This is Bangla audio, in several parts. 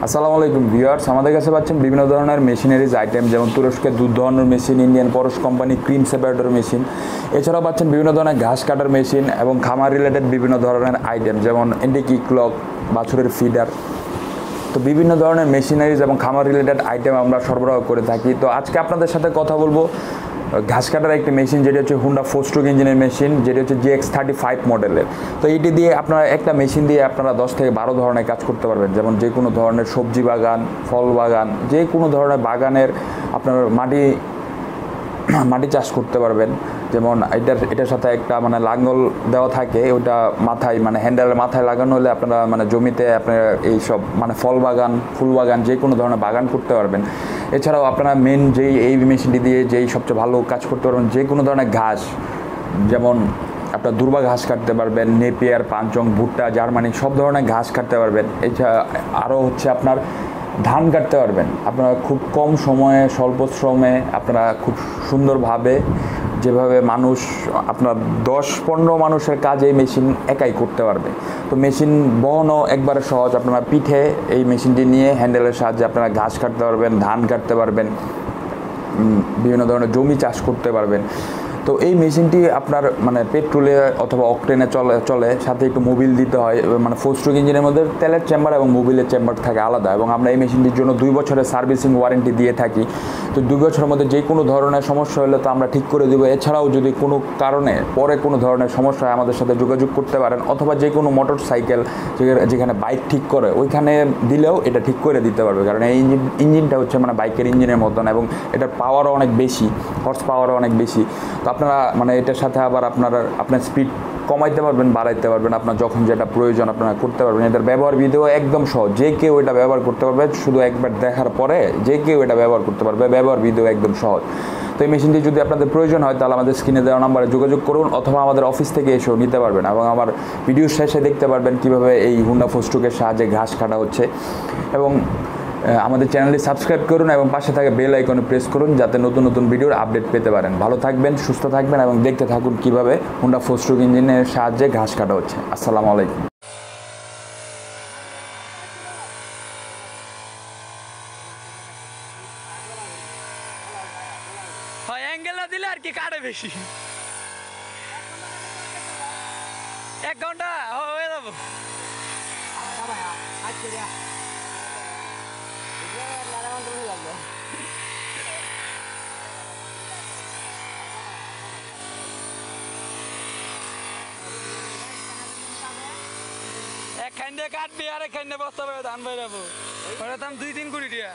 আসসালামু আলাইকুম ভিউয়ার্স, আমাদের কাছে পাচ্ছেন বিভিন্ন ধরনের মেশিনারিজ আইটেম, যেমন তুরস্কের দুধ দোহানোর মেশিন, ইন্ডিয়ান পরশ কোম্পানি ক্রিম সেপারেটর মেশিন। এছাড়াও পাচ্ছেন বিভিন্ন ধরনের ঘাস কাটার মেশিন এবং খামার রিলেটেড বিভিন্ন ধরনের আইটেম, যেমন ইন্ডিকি ক্লক, বাছুরের ফিডার। তো বিভিন্ন ধরনের মেশিনারিজ এবং খামার রিলেটেড আইটেম আমরা সরবরাহ করে থাকি। তো আজকে আপনাদের সাথে কথা বলবো ঘাস কাটার একটি মেশিন, যেটি হচ্ছে হুন্ডা 4-স্ট্রোক ইঞ্জিনের মেশিন, যেটি হচ্ছে GX35 মডেলের। তো এটি দিয়ে আপনারা একটা মেশিন দিয়ে আপনারা 10 থেকে 12 ধরনের কাজ করতে পারবেন, যেমন যে কোনো ধরনের সবজি বাগান, ফল বাগান, যে কোনো ধরনের বাগানের আপনার মাটি চাষ করতে পারবেন। যেমন এটার সাথে একটা লাঙ্গল দেওয়া থাকে, ওটা মাথায় হ্যান্ডেলের মাথায় লাগানো হলে আপনারা জমিতে আপনার এইসব ফল বাগান, ফুল বাগান, যে কোনো ধরনের বাগান করতে পারবেন। এছাড়াও আপনারা মেন এই মেশিনটি দিয়ে সবচেয়ে ভালো কাজ করতে পারবেন, যে কোনো ধরনের ঘাস, যেমন আপনার দুর্বা ঘাস কাটতে পারবেন, নেপিয়ার, পাঞ্চং, ভুট্টা, জার্মানি, সব ধরনের ঘাস কাটতে পারবেন। এছাড়া আরও হচ্ছে আপনার ধান কাটতে পারবেন। আপনারা খুব কম সময়ে, স্বল্প শ্রমে আপনারা খুব সুন্দরভাবে, যেভাবে মানুষ আপনার 10-15 মানুষের কাজ এই মেশিন একাই করতে পারবে। তো মেশিন বহনও একবারে সহজ। আপনারা পিঠে এই মেশিনটি নিয়ে হ্যান্ডেলের সাহায্যে আপনারা ঘাস কাটতে পারবেন, ধান কাটতে পারবেন, বিভিন্ন ধরনের জমি চাষ করতে পারবেন। তো এই মেশিনটি আপনার পেট্রোলে অথবা অকটেনে চলে, সাথে একটু মোবিল দিতে হয়। 4-স্ট্রোক ইঞ্জিনের মধ্যে তেলের চেম্বার এবং মোবিলের চেম্বার থাকে আলাদা, এবং আমরা এই মেশিনটির জন্য 2 বছরের সার্ভিসিং ওয়ারেন্টি দিয়ে থাকি। তো 2 বছরের মধ্যে যে কোনো ধরনের সমস্যা হলে তো আমরা ঠিক করে দেবো। এছাড়াও যদি কোনো কারণে পরে কোনো ধরনের সমস্যা হয়, আমাদের সাথে যোগাযোগ করতে পারেন, অথবা যে কোনো মোটর সাইকেল যেখানে বাইক ঠিক করে ওইখানে দিলেও এটা ঠিক করে দিতে পারবে। কারণ এই ইঞ্জিনটা হচ্ছে বাইকের ইঞ্জিনের মতন, এবং এটার পাওয়ারও অনেক বেশি, হর্স পাওয়ারও অনেক বেশি। তো আপনারা এটার সাথে আবার আপনার স্পিড কমাইতে পারবেন, বাড়াইতে পারবেন, আপনার যখন যেটা প্রয়োজন আপনারা করতে পারবেন। এটার ব্যবহার বিধিও একদম সহজ, যে কেউ এটা ব্যবহার করতে পারবে। শুধু একবার দেখার পরে যে কেউ এটা ব্যবহার করতে পারবে, ব্যবহার বিধিও একদম সহজ। তো এই মেশিনটি যদি আপনাদের প্রয়োজন হয়, তাহলে আমাদের স্ক্রিনে দেওয়া নাম্বারে যোগাযোগ করুন, অথবা আমাদের অফিস থেকে এসেও নিতে পারবেন। এবং আমার ভিডিওর শেষে দেখতে পারবেন কীভাবে এই হুন্ডা 4-স্ট্রোকের সাহায্যে ঘাস কাটা হচ্ছে। এবং আমাদের চ্যানেলটি সাবস্ক্রাইব করুন এবং পাশে থাকা বেল আইকনে প্রেস করুন, যাতে নতুন নতুন ভিডিওর আপডেট পেতে পারেন। ভালো থাকবেন, সুস্থ থাকবেন, এবং দেখতে থাকুন কীভাবে হুন্ডা 4-স্ট্রোক ইঞ্জিনের সাহায্যে ঘাস কাটা হচ্ছে। আসসালামু আলাইকুম। অ্যাঙ্গেল না দিলে আর কি কাটে বেশি। 1 ঘন্টা হয়ে যাবো। একখান দিয়ে কাটবি আর একখান দিয়ে বস্তা পাবে ধান পাই যাবো। ওটা দাম 2-3 কোটি টাকা।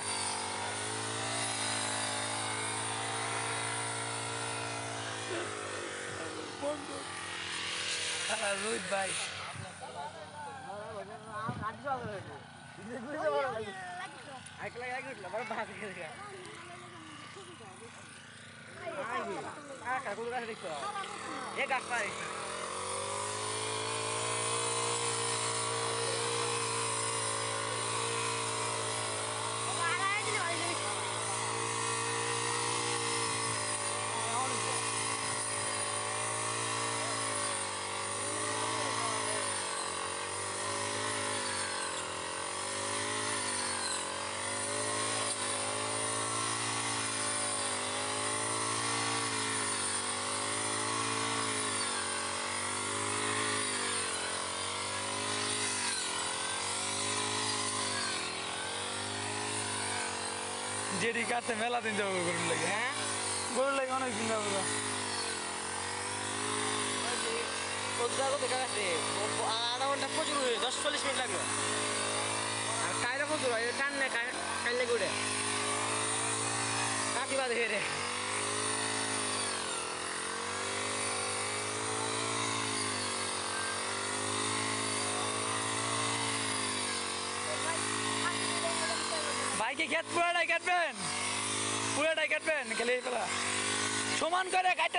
রোহিত ভাই যেটি কাটতে মেলা দিন যাবো গরুর লাগে। হ্যাঁ, গরুর লাগে অনেক দিন যাবো। আধা ঘন্টা প্রচুর 10-40 মিনিট লাগবে। আর কায়রা প্রচুর হয়, টানলে কাইলে ঘুরে কাটি বাদ হেরে। ভাইকে পুরাটাই কাটবেন, পুরাটাই কাটবেন, খেলে সমান করে কাটতে